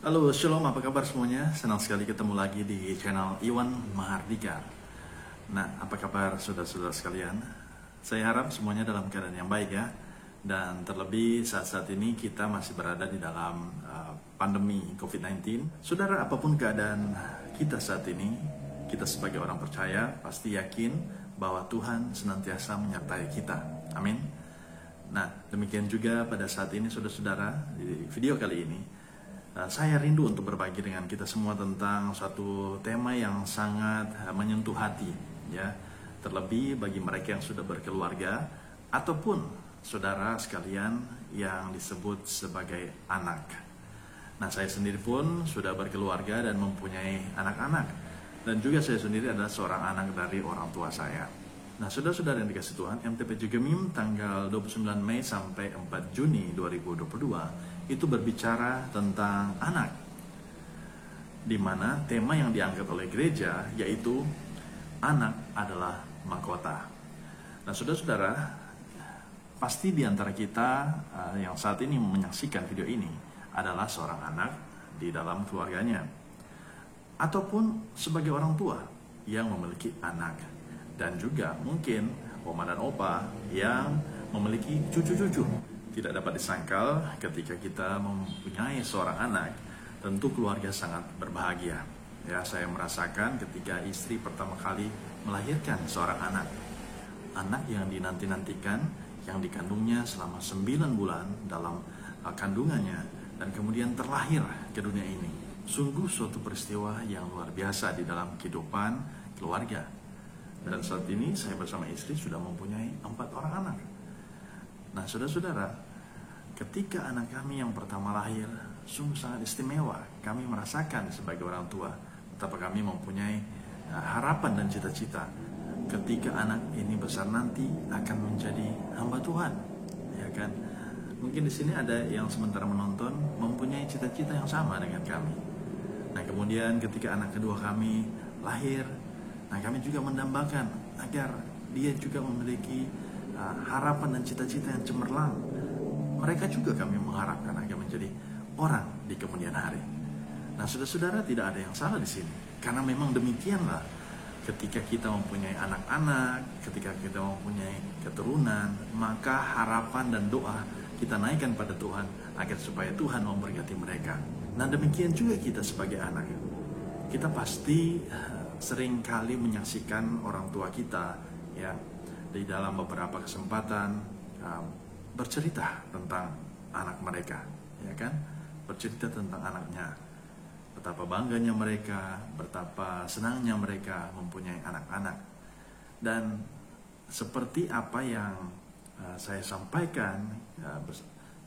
Halo, Shalom, apa kabar semuanya? Senang sekali ketemu lagi di channel Iwan Mahardika. Nah, apa kabar saudara-saudara sekalian? Saya harap semuanya dalam keadaan yang baik ya. Dan terlebih saat-saat ini kita masih berada di dalam pandemi COVID-19. Saudara, apapun keadaan kita saat ini, kita sebagai orang percaya pasti yakin bahwa Tuhan senantiasa menyertai kita. Amin. Nah, demikian juga pada saat ini saudara-saudara, di video kali ini saya rindu untuk berbagi dengan kita semua tentang suatu tema yang sangat menyentuh hati, ya. Terlebih bagi mereka yang sudah berkeluarga ataupun saudara sekalian yang disebut sebagai anak. Nah, saya sendiri pun sudah berkeluarga dan mempunyai anak-anak, dan juga saya sendiri adalah seorang anak dari orang tua saya. Nah, saudara-saudara yang dikasih Tuhan, MTP Jugemim tanggal 29 Mei sampai 4 Juni 2022 itu berbicara tentang anak, di mana tema yang diangkat oleh gereja yaitu anak adalah mahkota. Nah, saudara-saudara, pasti di antara kita yang saat ini menyaksikan video ini adalah seorang anak di dalam keluarganya, ataupun sebagai orang tua yang memiliki anak, dan juga mungkin oma dan opa yang memiliki cucu-cucu. Tidak dapat disangkal ketika kita mempunyai seorang anak, tentu keluarga sangat berbahagia. Ya, saya merasakan ketika istri pertama kali melahirkan seorang anak. Anak yang dinanti-nantikan, yang dikandungnya selama 9 bulan dalam kandungannya, dan kemudian terlahir ke dunia ini. Sungguh suatu peristiwa yang luar biasa di dalam kehidupan keluarga. Dan saat ini saya bersama istri sudah mempunyai 4 orang anak. Nah, saudara-saudara, ketika anak kami yang pertama lahir, sungguh sangat istimewa. Kami merasakan sebagai orang tua betapa kami mempunyai harapan dan cita-cita ketika anak ini besar nanti akan menjadi hamba Tuhan, ya kan? Mungkin di sini ada yang sementara menonton mempunyai cita-cita yang sama dengan kami. Nah, kemudian ketika anak kedua kami lahir, nah kami juga mendambakan agar dia juga memiliki harapan dan cita-cita yang cemerlang. Mereka juga kami mengharapkan agar menjadi orang di kemudian hari. Nah, saudara-saudara, tidak ada yang salah di sini, karena memang demikianlah ketika kita mempunyai anak-anak, ketika kita mempunyai keturunan, maka harapan dan doa kita naikkan pada Tuhan agar supaya Tuhan memberkati mereka. Nah, demikian juga kita sebagai anak. Kita pasti sering kali menyaksikan orang tua kita, ya, di dalam beberapa kesempatan bercerita tentang anak mereka, ya kan? Bercerita tentang anaknya, betapa bangganya mereka, betapa senangnya mereka mempunyai anak-anak. Dan seperti apa yang saya sampaikan,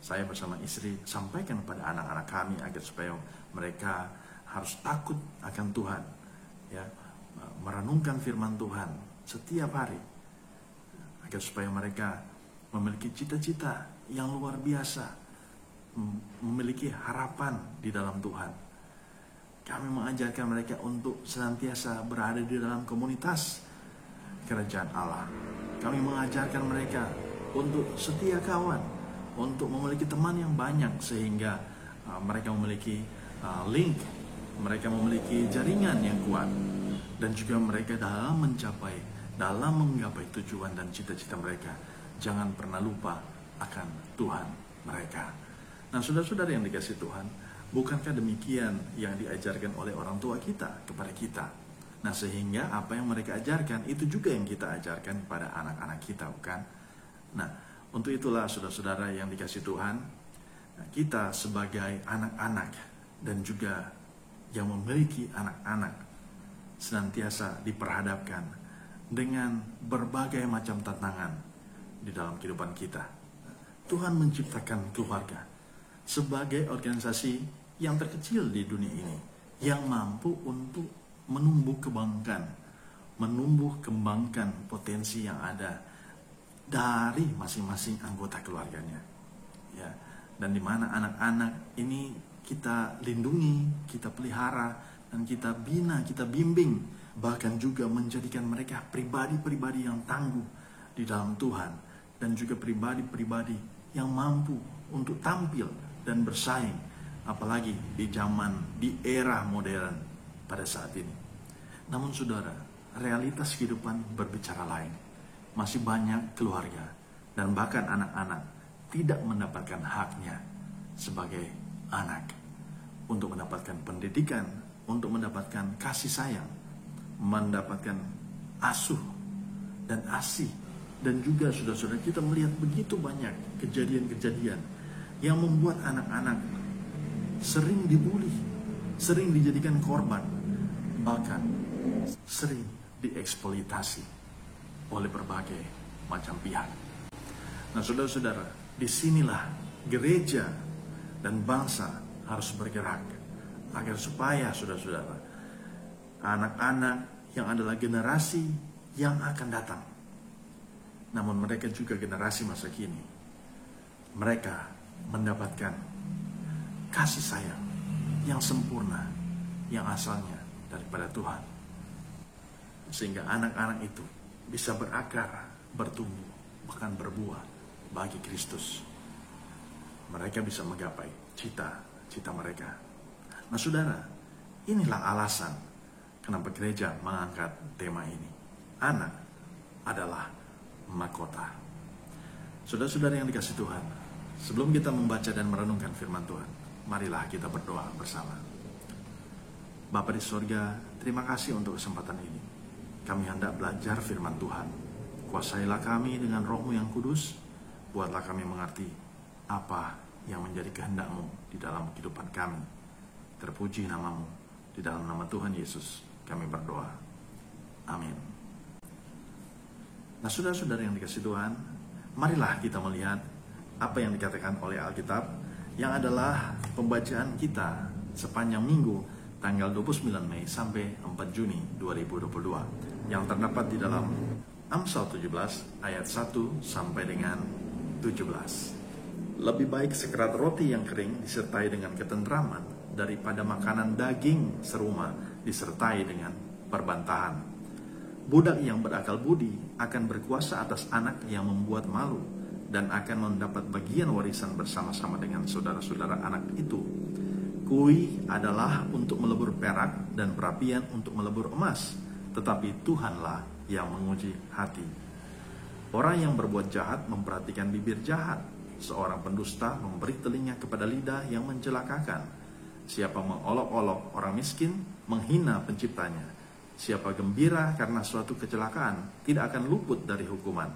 saya bersama istri sampaikan pada anak-anak kami agar supaya mereka harus takut akan Tuhan, ya, merenungkan firman Tuhan setiap hari, agar supaya mereka memiliki cita-cita yang luar biasa, memiliki harapan di dalam Tuhan. Kami mengajarkan mereka untuk senantiasa berada di dalam komunitas kerajaan Allah. Kami mengajarkan mereka untuk setia kawan, untuk memiliki teman yang banyak, sehingga mereka memiliki link, mereka memiliki jaringan yang kuat, dan juga mereka dalam menggapai tujuan dan cita-cita mereka, jangan pernah lupa akan Tuhan mereka. Nah, saudara-saudara yang dikasih Tuhan, bukankah demikian yang diajarkan oleh orang tua kita kepada kita? Nah, sehingga apa yang mereka ajarkan itu juga yang kita ajarkan kepada anak-anak kita, bukan? Nah, untuk itulah saudara-saudara yang dikasih Tuhan, kita sebagai anak-anak dan juga yang memiliki anak-anak senantiasa diperhadapkan dengan berbagai macam tantangan di dalam kehidupan kita. Tuhan menciptakan keluarga sebagai organisasi yang terkecil di dunia ini, yang mampu untuk menumbuh kembangkan potensi yang ada dari masing-masing anggota keluarganya, ya. Dan di mana anak-anak ini kita lindungi, kita pelihara, dan kita bina, kita bimbing, bahkan juga menjadikan mereka pribadi-pribadi yang tangguh di dalam Tuhan, dan juga pribadi-pribadi yang mampu untuk tampil dan bersaing apalagi di era modern pada saat ini. Namun saudara, realitas kehidupan berbicara lain. Masih banyak keluarga dan bahkan anak-anak tidak mendapatkan haknya sebagai anak, untuk mendapatkan pendidikan, untuk mendapatkan kasih sayang, mendapatkan asuh dan asih. Dan juga saudara-saudara, kita melihat begitu banyak kejadian-kejadian yang membuat anak-anak sering dibully, sering dijadikan korban, bahkan sering dieksploitasi oleh berbagai macam pihak. Nah saudara-saudara, disinilah gereja dan bangsa harus bergerak agar supaya saudara-saudara, anak-anak yang adalah generasi yang akan datang, namun mereka juga generasi masa kini, mereka mendapatkan kasih sayang yang sempurna yang asalnya daripada Tuhan, sehingga anak-anak itu bisa berakar, bertumbuh, bahkan berbuah bagi Kristus. Mereka bisa menggapai cita-cita mereka. Nah saudara, inilah alasan kenapa gereja mengangkat tema ini. Anak adalah mahkota. Saudara-saudara yang dikasihi Tuhan, sebelum kita membaca dan merenungkan firman Tuhan, marilah kita berdoa bersama. Bapa di sorga, terima kasih untuk kesempatan ini. Kami hendak belajar firman Tuhan. Kuasailah kami dengan Roh-Mu yang kudus. Buatlah kami mengerti apa yang menjadi kehendak-Mu di dalam kehidupan kami. Terpuji nama-Mu. Di dalam nama Tuhan Yesus kami berdoa. Amin. Nah saudara-saudara yang dikasihi Tuhan, marilah kita melihat apa yang dikatakan oleh Alkitab, yang adalah pembacaan kita sepanjang minggu tanggal 29 Mei sampai 4 Juni 2022, yang terdapat di dalam Amsal 17 ayat 1 sampai dengan 17. Lebih baik sekerat roti yang kering disertai dengan ketentraman daripada makanan daging seruma disertai dengan perbantahan. Budak yang berakal budi akan berkuasa atas anak yang membuat malu, dan akan mendapat bagian warisan bersama-sama dengan saudara-saudara anak itu. Kui adalah untuk melebur perak dan perapian untuk melebur emas, tetapi Tuhanlah yang menguji hati. Orang yang berbuat jahat memperhatikan bibir jahat. Seorang pendusta memberi telinga kepada lidah yang mencelakakan. Siapa mengolok-olok orang miskin, menghina penciptanya. Siapa gembira karena suatu kecelakaan, tidak akan luput dari hukuman.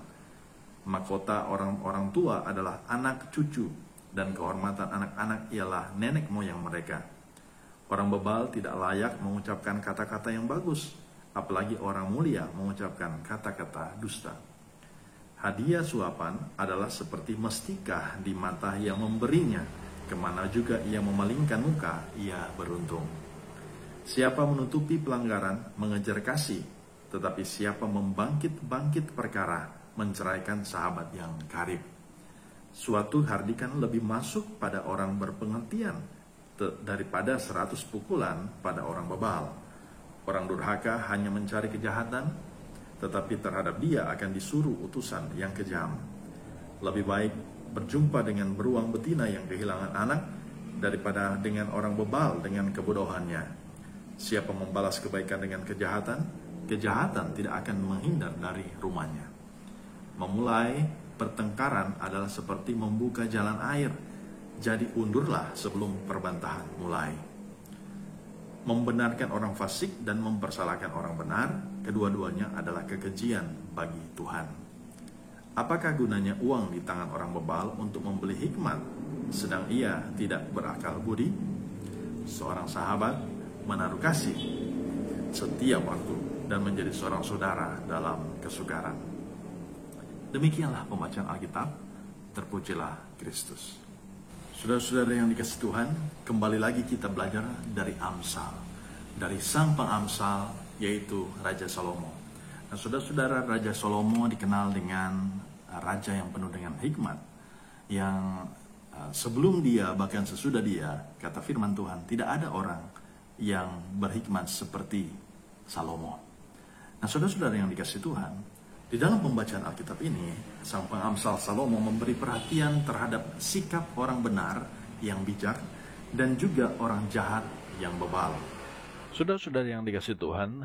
Mahkota orang-orang tua adalah anak cucu, dan kehormatan anak-anak ialah nenek moyang mereka. Orang bebal tidak layak mengucapkan kata-kata yang bagus, apalagi orang mulia mengucapkan kata-kata dusta. Hadiah suapan adalah seperti mestikah di mata yang memberinya, kemana juga ia memalingkan muka, ia beruntung. Siapa menutupi pelanggaran mengejar kasih, tetapi siapa membangkit-bangkit perkara menceraikan sahabat yang karib. Suatu hardikan lebih masuk pada orang berpengertian daripada 100 pukulan pada orang bebal. Orang durhaka hanya mencari kejahatan, tetapi terhadap dia akan disuruh utusan yang kejam. Lebih baik berjumpa dengan beruang betina yang kehilangan anak daripada dengan orang bebal dengan kebodohannya. Siapa membalas kebaikan dengan kejahatan, kejahatan tidak akan menghindar dari rumahnya. Memulai pertengkaran adalah seperti membuka jalan air, jadi undurlah sebelum perbantahan mulai. Membenarkan orang fasik dan mempersalahkan orang benar, kedua-duanya adalah kekejian bagi Tuhan. Apakah gunanya uang di tangan orang bebal untuk membeli hikmat, sedang ia tidak berakal budi? Seorang sahabat menaruh kasih setiap waktu dan menjadi seorang saudara dalam kesukaran. Demikianlah pembacaan Alkitab. Terpujilah Kristus. Saudara-saudara yang dikasihi Tuhan, kembali lagi kita belajar dari Amsal, dari sang pengamsal, yaitu Raja Salomo. Nah, saudara-saudara, Raja Salomo dikenal dengan raja yang penuh dengan hikmat, yang sebelum dia, bahkan sesudah dia, kata firman Tuhan, tidak ada orang yang berhikmat seperti Salomo. Nah, saudara-saudara yang dikasihi Tuhan, di dalam pembacaan Alkitab ini, sang pengamsal Salomo memberi perhatian terhadap sikap orang benar yang bijak dan juga orang jahat yang bebal. Saudara-saudara yang dikasihi Tuhan,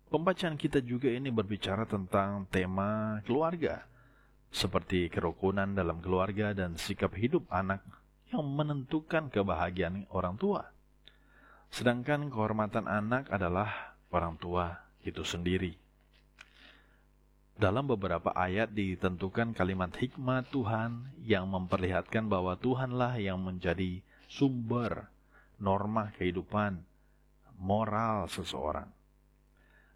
pembacaan kita juga ini berbicara tentang tema keluarga, seperti kerukunan dalam keluarga dan sikap hidup anak yang menentukan kebahagiaan orang tua. Sedangkan kehormatan anak adalah orang tua itu sendiri. Dalam beberapa ayat ditentukan kalimat hikmat Tuhan yang memperlihatkan bahwa Tuhanlah yang menjadi sumber norma kehidupan moral seseorang.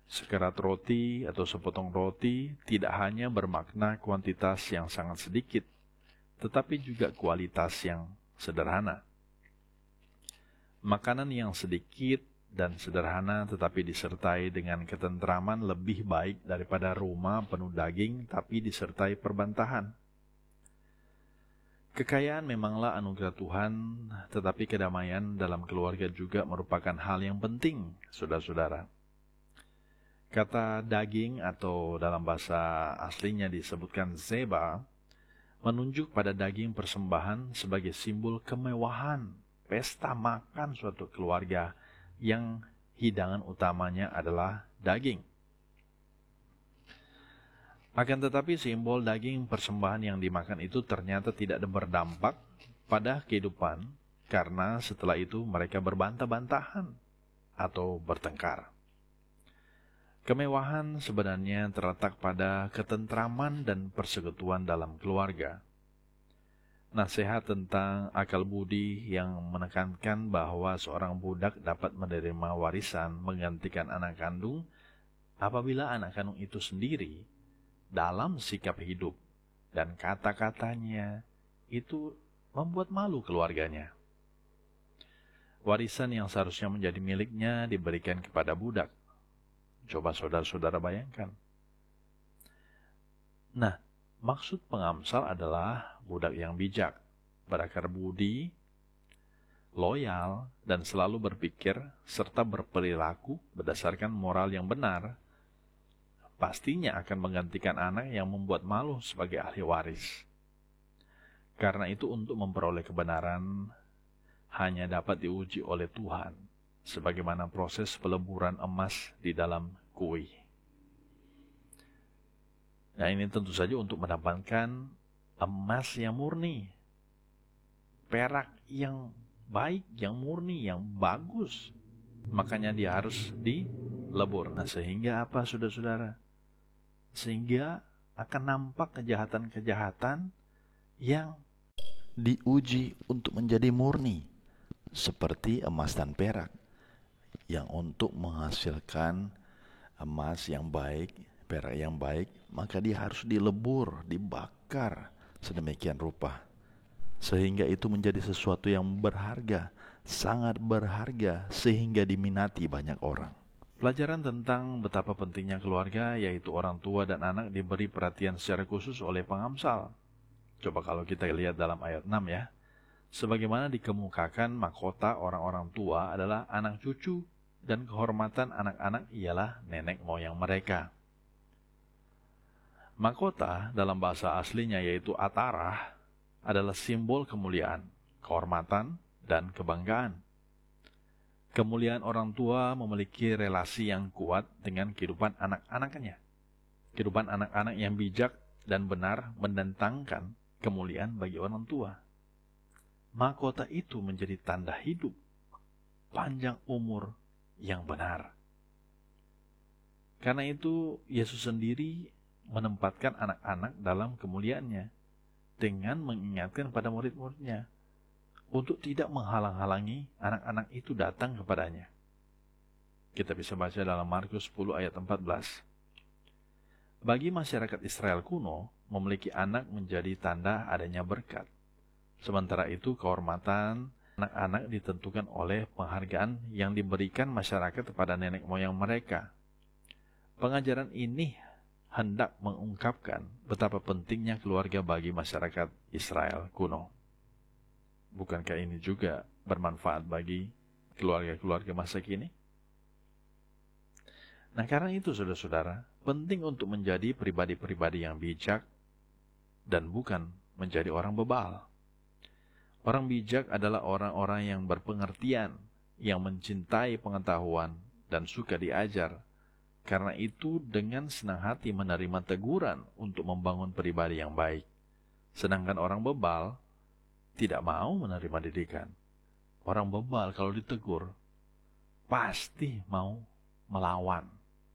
Sekerat roti atau sepotong roti tidak hanya bermakna kuantitas yang sangat sedikit, tetapi juga kualitas yang sederhana. Makanan yang sedikit dan sederhana tetapi disertai dengan ketentraman lebih baik daripada rumah penuh daging tapi disertai perbantahan. Kekayaan memanglah anugerah Tuhan, tetapi kedamaian dalam keluarga juga merupakan hal yang penting, saudara-saudara. Kata daging atau dalam bahasa aslinya disebutkan zeba, menunjuk pada daging persembahan sebagai simbol kemewahan, pesta makan suatu keluarga yang hidangan utamanya adalah daging. Akan tetapi simbol daging persembahan yang dimakan itu ternyata tidak berdampak pada kehidupan, karena setelah itu mereka berbantah-bantahan atau bertengkar. Kemewahan sebenarnya terletak pada ketentraman dan persekutuan dalam keluarga. Nasihat tentang akal budi yang menekankan bahwa seorang budak dapat menerima warisan menggantikan anak kandung apabila anak kandung itu sendiri dalam sikap hidup dan kata-katanya itu membuat malu keluarganya. Warisan yang seharusnya menjadi miliknya diberikan kepada budak. Coba saudara-saudara bayangkan. Nah, maksud pengamsal adalah budak yang bijak, berakar budi, loyal, dan selalu berpikir serta berperilaku berdasarkan moral yang benar, pastinya akan menggantikan anak yang membuat malu sebagai ahli waris. Karena itu untuk memperoleh kebenaran hanya dapat diuji oleh Tuhan, sebagaimana proses peleburan emas di dalam kuih. Nah, ini tentu saja untuk mendapatkan emas yang murni, perak yang baik, yang murni, yang bagus. Makanya dia harus dilebur. Nah, sehingga apa, saudara-saudara? Sehingga akan nampak kejahatan-kejahatan yang diuji untuk menjadi murni, seperti emas dan perak, yang untuk menghasilkan emas yang baik, perak yang baik, maka dia harus dilebur, dibakar sedemikian rupa, sehingga itu menjadi sesuatu yang berharga, sangat berharga, sehingga diminati banyak orang. Pelajaran tentang betapa pentingnya keluarga, yaitu orang tua dan anak, diberi perhatian secara khusus oleh pengamsal. Coba kalau kita lihat dalam ayat 6 ya. Sebagaimana dikemukakan, mahkota orang-orang tua adalah anak cucu, dan kehormatan anak-anak ialah nenek moyang mereka. Mahkota dalam bahasa aslinya yaitu atarah adalah simbol kemuliaan, kehormatan, dan kebanggaan. Kemuliaan orang tua memiliki relasi yang kuat dengan kehidupan anak-anaknya. Kehidupan anak-anak yang bijak dan benar mendatangkan kemuliaan bagi orang tua. Mahkota itu menjadi tanda hidup, panjang umur yang benar. Karena itu, Yesus sendiri menempatkan anak-anak dalam kemuliaannya dengan mengingatkan pada murid-muridnya untuk tidak menghalang-halangi anak-anak itu datang kepadanya. Kita bisa baca dalam Markus 10 ayat 14. Bagi masyarakat Israel kuno, memiliki anak menjadi tanda adanya berkat. Sementara itu, kehormatan anak-anak ditentukan oleh penghargaan yang diberikan masyarakat kepada nenek moyang mereka. Pengajaran ini hendak mengungkapkan betapa pentingnya keluarga bagi masyarakat Israel kuno. Bukankah ini juga bermanfaat bagi keluarga-keluarga masa kini? Nah, karena itu saudara-saudara, penting untuk menjadi pribadi-pribadi yang bijak dan bukan menjadi orang bebal. Orang bijak adalah orang-orang yang berpengertian, yang mencintai pengetahuan dan suka diajar. Karena itu dengan senang hati menerima teguran untuk membangun pribadi yang baik. Sedangkan orang bebal tidak mau menerima didikan. Orang bebal kalau ditegur pasti mau melawan.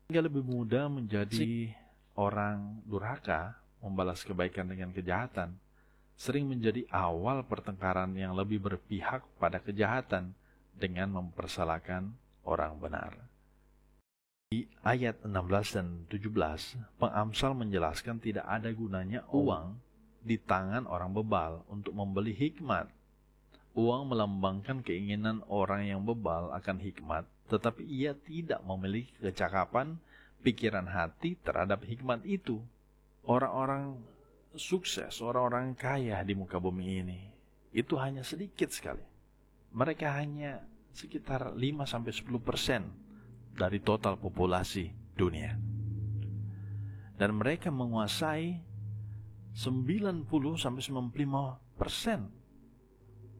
Hingga lebih mudah menjadi orang durhaka, membalas kebaikan dengan kejahatan, sering menjadi awal pertengkaran yang lebih berpihak pada kejahatan dengan mempersalahkan orang benar. Di ayat 16 dan 17, pengamsal menjelaskan tidak ada gunanya uang di tangan orang bebal untuk membeli hikmat. Uang melambangkan keinginan orang yang bebal akan hikmat, tetapi ia tidak memiliki kecakapan pikiran hati terhadap hikmat itu. Orang-orang sukses, orang-orang kaya di muka bumi ini, itu hanya sedikit sekali. Mereka hanya sekitar 5-10% dari total populasi dunia. Dan mereka menguasai 90-95%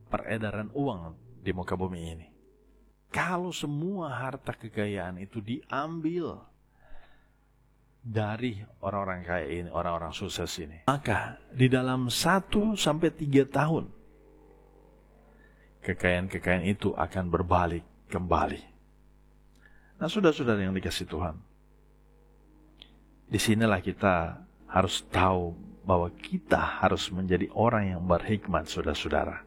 peredaran uang di muka bumi ini. Kalau semua harta kekayaan itu diambil dari orang-orang kaya ini, orang-orang sukses ini, maka di dalam 1-3 tahun kekayaan-kekayaan itu akan berbalik kembali. Nah, saudara-saudara yang dikasihi Tuhan, disinilah kita harus tahu bahwa kita harus menjadi orang yang berhikmat, saudara-saudara.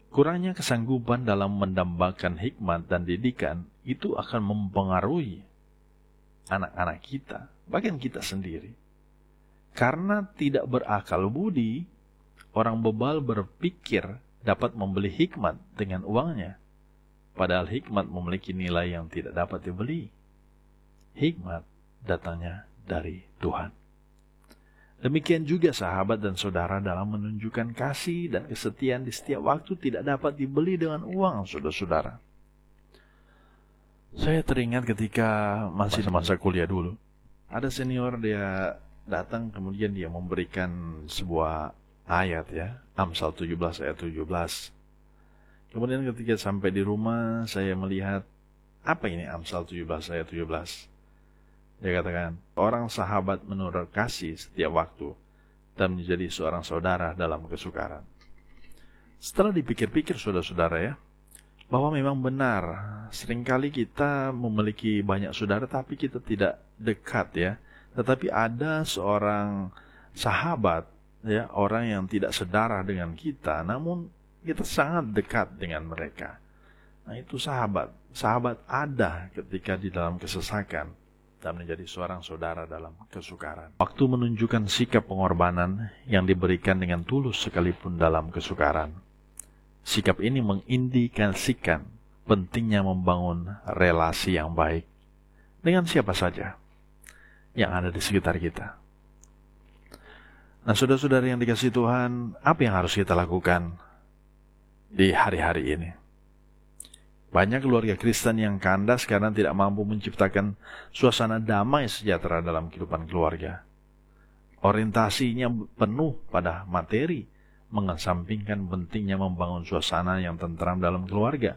Kurangnya kesanggupan dalam mendambakan hikmat dan didikan itu akan mempengaruhi anak-anak kita, bahkan kita sendiri. Karena tidak berakal budi, orang bebal berpikir dapat membeli hikmat dengan uangnya, padahal hikmat memiliki nilai yang tidak dapat dibeli. Hikmat datangnya dari Tuhan. Demikian juga sahabat dan saudara dalam menunjukkan kasih dan kesetiaan di setiap waktu tidak dapat dibeli dengan uang, saudara-saudara. Saya teringat ketika masih masa kuliah dulu. Ada senior, dia datang kemudian dia memberikan sebuah ayat ya, Amsal 17 ayat 17. Kemudian ketika sampai di rumah saya melihat, apa ini Amsal 17 ayat 17? Dia katakan, orang sahabat menurut kasih setiap waktu dan menjadi seorang saudara dalam kesukaran. Setelah dipikir-pikir saudara-saudara ya, bahwa memang benar, seringkali kita memiliki banyak saudara tapi kita tidak dekat ya. Tetapi ada seorang sahabat ya, orang yang tidak sedarah dengan kita, namun kita sangat dekat dengan mereka. Nah, itu sahabat. Sahabat ada ketika di dalam kesesakan dan menjadi seorang saudara dalam kesukaran. Waktu menunjukkan sikap pengorbanan yang diberikan dengan tulus sekalipun dalam kesukaran. Sikap ini mengindikasikan pentingnya membangun relasi yang baik dengan siapa saja yang ada di sekitar kita. Nah, saudara-saudara yang dikasihi Tuhan, apa yang harus kita lakukan di hari-hari ini? Banyak keluarga Kristen yang kandas karena tidak mampu menciptakan suasana damai sejahtera dalam kehidupan keluarga. Orientasinya penuh pada materi, mengesampingkan pentingnya membangun suasana yang tentram dalam keluarga.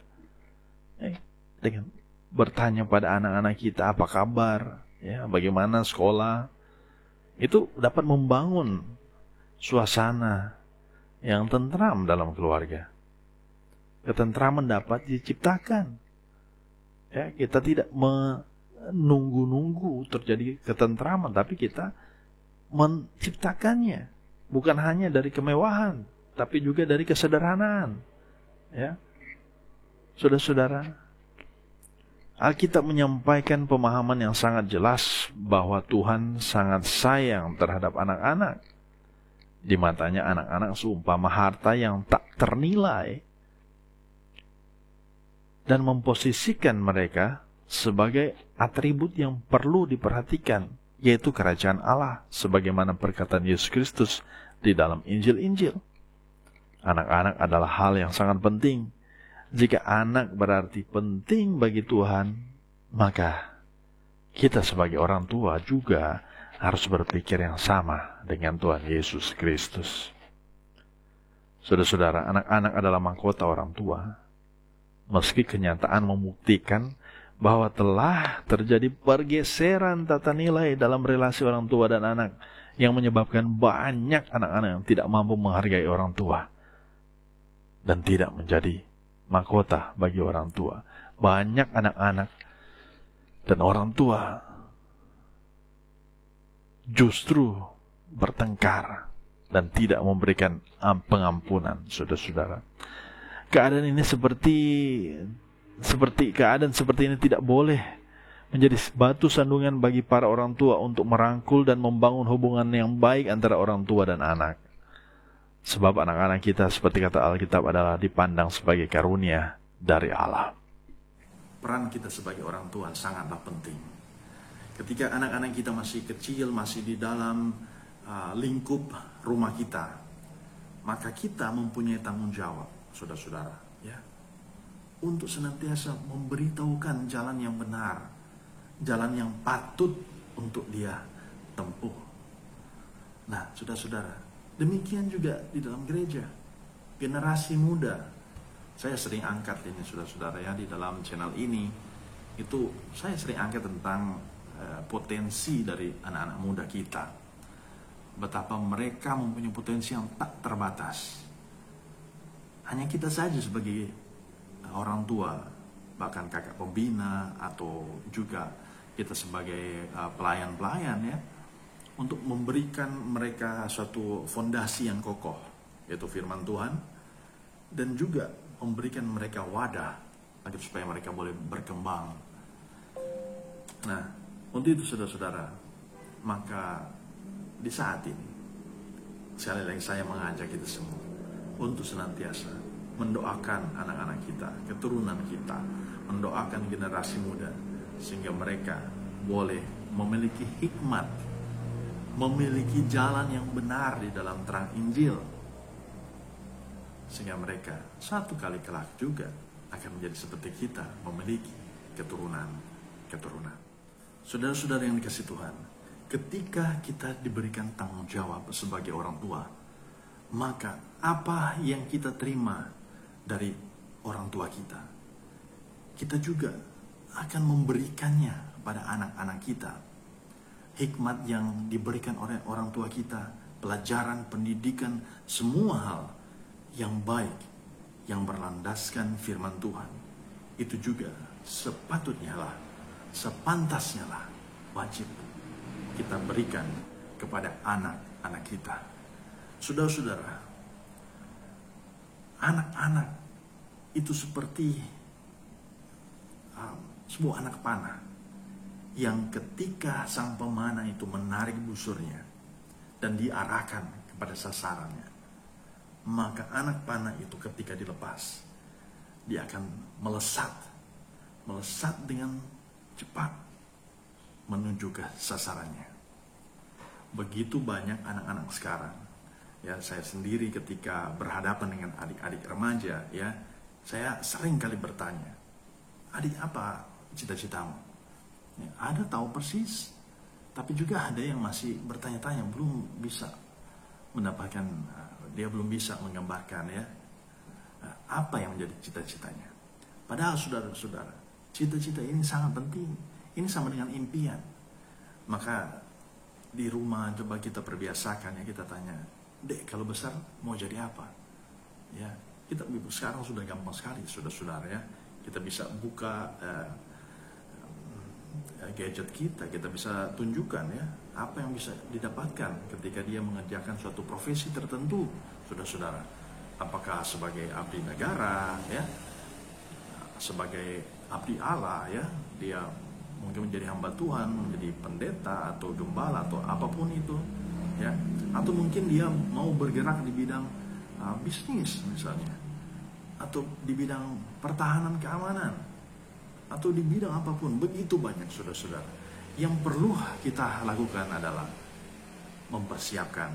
Dengan bertanya pada anak-anak kita apa kabar, ya, bagaimana sekolah, itu dapat membangun suasana yang tentram dalam keluarga. Ketentraman dapat diciptakan. Ya, kita tidak menunggu-nunggu terjadi ketentraman, tapi kita menciptakannya. Bukan hanya dari kemewahan, tapi juga dari kesederhanaan. Ya, saudara-saudara, Alkitab menyampaikan pemahaman yang sangat jelas bahwa Tuhan sangat sayang terhadap anak-anak. Di matanya anak-anak seumpama harta yang tak ternilai, dan memposisikan mereka sebagai atribut yang perlu diperhatikan, yaitu kerajaan Allah, sebagaimana perkataan Yesus Kristus di dalam Injil-Injil. Anak-anak adalah hal yang sangat penting. Jika anak berarti penting bagi Tuhan, maka kita sebagai orang tua juga harus berpikir yang sama dengan Tuhan Yesus Kristus. Saudara-saudara, anak-anak adalah mahkota orang tua. Meski kenyataan membuktikan bahwa telah terjadi pergeseran tata nilai dalam relasi orang tua dan anak yang menyebabkan banyak anak-anak yang tidak mampu menghargai orang tua dan tidak menjadi mahkota bagi orang tua. Banyak anak-anak dan orang tua justru bertengkar dan tidak memberikan pengampunan, saudara-saudara. Keadaan ini keadaan seperti ini tidak boleh menjadi batu sandungan bagi para orang tua untuk merangkul dan membangun hubungan yang baik antara orang tua dan anak. Sebab anak-anak kita, seperti kata Alkitab, adalah dipandang sebagai karunia dari Allah. Peran kita sebagai orang tua sangatlah penting. Ketika anak-anak kita masih kecil, masih di dalam lingkup rumah kita, maka kita mempunyai tanggung jawab, saudara-saudara, ya, untuk senantiasa memberitahukan jalan yang benar, jalan yang patut untuk dia tempuh. Nah, saudara-saudara, demikian juga di dalam gereja, generasi muda. Saya sering angkat ini, saudara-saudara, ya, di dalam channel ini. Itu saya sering angkat tentang potensi dari anak-anak muda kita. Betapa mereka mempunyai potensi yang tak terbatas. Hanya kita saja sebagai orang tua, bahkan kakak pembina, atau juga kita sebagai pelayan-pelayan, ya, untuk memberikan mereka suatu fondasi yang kokoh, yaitu firman Tuhan, dan juga memberikan mereka wadah agar supaya mereka boleh berkembang. Nah, untuk itu saudara-saudara, maka di saat ini sekali lagi saya mengajak kita semua untuk senantiasa mendoakan anak-anak kita, keturunan kita, mendoakan generasi muda, sehingga mereka boleh memiliki hikmat, memiliki jalan yang benar di dalam terang Injil, sehingga mereka satu kali kelak juga akan menjadi seperti kita, memiliki keturunan. Saudara-saudara yang dikasihi Tuhan, ketika kita diberikan tanggung jawab sebagai orang tua, maka apa yang kita terima dari orang tua kita, kita juga akan memberikannya pada anak-anak kita. Hikmat yang diberikan oleh orang tua kita, pelajaran, pendidikan, semua hal yang baik, yang berlandaskan firman Tuhan, itu juga sepatutnya lah, sepantasnya lah, wajib kita berikan kepada anak-anak kita. Saudara-saudara, anak-anak itu seperti sebuah anak panah yang ketika sang pemanah itu menarik busurnya dan diarahkan kepada sasarannya, maka anak panah itu ketika dilepas, dia akan melesat dengan cepat menuju ke sasarannya. Begitu banyak anak-anak sekarang, ya, saya sendiri ketika berhadapan dengan adik-adik remaja, ya, saya sering kali bertanya, adik, apa cita-citamu? Ya, ada tahu persis, tapi juga ada yang masih bertanya-tanya, belum bisa mendapatkan, dia belum bisa menggambarkan, ya, apa yang menjadi cita-citanya. Padahal saudara-saudara, cita-cita ini sangat penting. Ini sama dengan impian. Maka di rumah coba kita perbiasakan, ya, kita tanya, Dek, kalau besar mau jadi apa? Ya, kita sekarang sudah gampang sekali, saudara-saudara, ya. Kita bisa buka gadget kita bisa tunjukkan, ya, apa yang bisa didapatkan ketika dia mengerjakan suatu profesi tertentu, saudara-saudara. Apakah sebagai abdi negara, ya, sebagai abdi Allah, ya, dia mungkin menjadi hamba Tuhan, menjadi pendeta atau gembala atau apapun itu, ya, atau mungkin dia mau bergerak di bidang bisnis misalnya, atau di bidang pertahanan keamanan, atau di bidang apapun. Begitu banyak, saudara-saudara. Yang perlu kita lakukan adalah mempersiapkan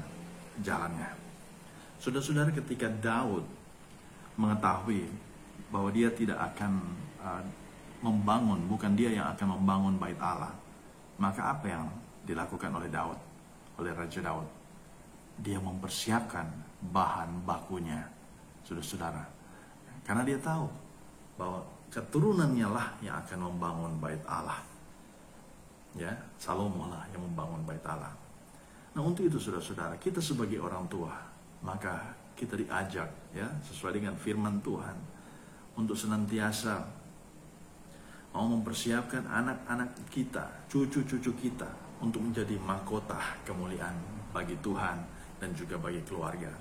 jalannya. Saudara-saudara, ketika Daud mengetahui bahwa dia tidak akan membangun, bukan dia yang akan membangun bait Allah, maka apa yang dilakukan oleh Daud, oleh Raja Daud? Dia mempersiapkan bahan bakunya, saudara-saudara. Karena dia tahu bahwa keturunannya lah yang akan membangun bait Allah. Ya, Salomo lah yang membangun bait Allah. Nah, untuk itu saudara-saudara, kita sebagai orang tua, maka kita diajak ya sesuai dengan firman Tuhan untuk senantiasa mau mempersiapkan anak-anak kita, cucu-cucu kita untuk menjadi mahkota kemuliaan bagi Tuhan dan juga bagi keluarga.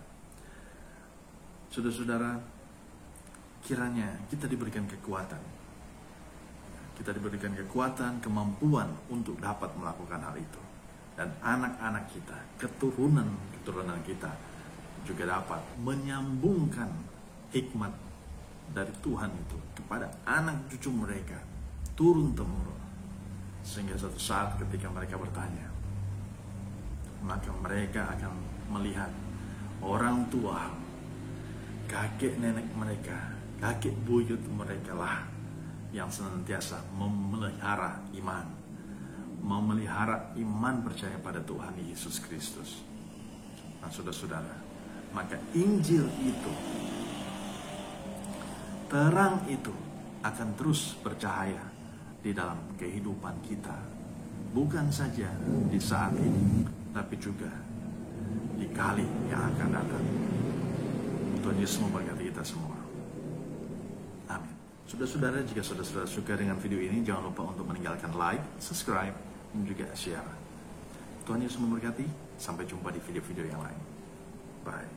Saudara-saudara, kiranya kita diberikan kekuatan. Kita diberikan kekuatan, kemampuan untuk dapat melakukan hal itu. Dan anak-anak kita, keturunan kita juga dapat menyambungkan hikmat dari Tuhan itu kepada anak cucu mereka, turun-temurun. Sehingga suatu saat ketika mereka bertanya, maka mereka akan melihat orang tua, kakek nenek mereka, kakek buyut mereka lah yang senantiasa memelihara iman percaya pada Tuhan Yesus Kristus. Nah, saudara-saudara, maka Injil itu, terang itu akan terus bercahaya di dalam kehidupan kita, bukan saja di saat ini, tapi juga di kali yang akan datang. Tuhan Yesus memberkati kita semua. Amin. Saudara-saudara, jika saudara-saudara suka dengan video ini, jangan lupa untuk meninggalkan like, subscribe, dan juga share. Tuhan Yesus memberkati. Sampai jumpa di video-video yang lain. Bye.